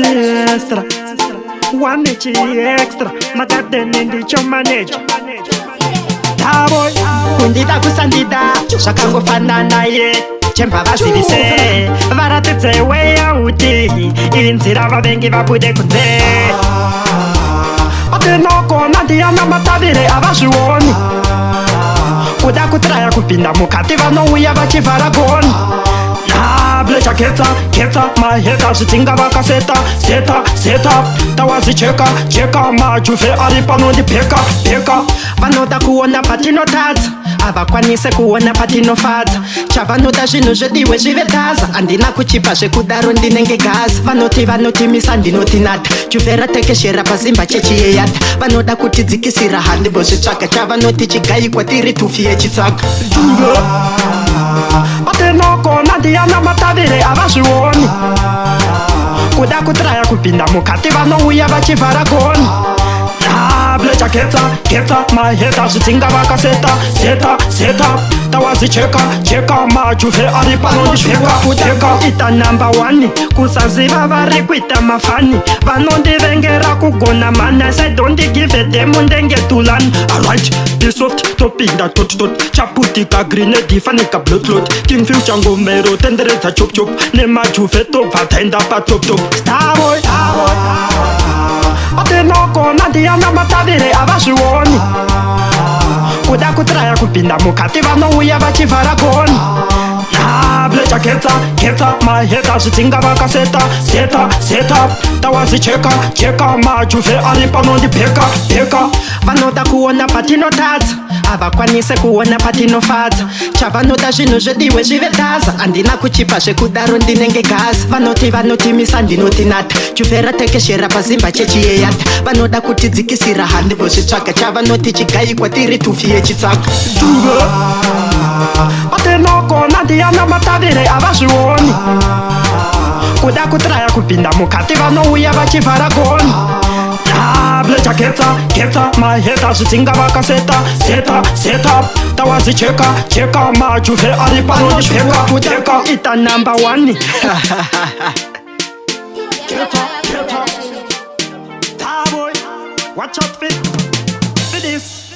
extra. One extra. Magadene ndicho manager. Starboy kundida kusandida zvakangofanana ye chemba vazivise varatidze weya uti inzira vavengi vabude kunze atinokona ndiyana matavire avazvioni kuda kutraya kupinda mukati vanouya vachivhara goni blecha ketsa maheta zvitsinga vakaseta seta tawazicheka majuve ari panondipeka vanoda kuona patinotadza havakwanise kuona patinofadza chavanoda zvinhu zvediwe zvive dhaza handina kuchipa zvekudaro ndinenge gaza vanotimisa ndinotinata juve ratekeshera pazimba chechiyeyata vanoda kutidzikisira handibozvitsvaga chavanoti chigayikwa tiri tufi yechitsvaga atinokona ndiyana matavire avazvioni kuda kutraya kupinda mukati vanouya vachivhara goni blecha ketsa maheta zvitsinga vakaseta seta tawazicheka majuve ari panondipeka ita number 1 kusaziva vari kuita mafani vanondivengera kugona mana I don't give a damn ndenge tulani alright bisoft topinda tot chaputika grenade fanika bloodlot king future ngomero tenderedza chop nemajuve tobva taenda patop Starboy atinokona ndiyana matavire avazvioni kuda kutraya kupinda mukati vanouya vachivhara goni blecha ketsa maheta zvitsinga vakaseta seta tawazicheka majuve ari panondipeka vanoda kuona patinotadza havakwanise kuona patinofadza chavanoda zvinhu zvediwe zvive dhaza handina kuchipa zvekudaro ndinenge gaza vanotimisa ndinotinata juve ratekeshera pazimba chechiyeyata vanoda kutidzikisira handibozvitsvaga chavanoti chigayikwa tiri tufi yechitsvaga atinokona ndiyana matavire avazvioni kuda kutraya kupinda mukati vanouya vachivhara goni blecha ketsa maheta zvitsinga vakaseta seta tawazicheka majuve ari panondipeka ita number 1 Starboy, watch out for this.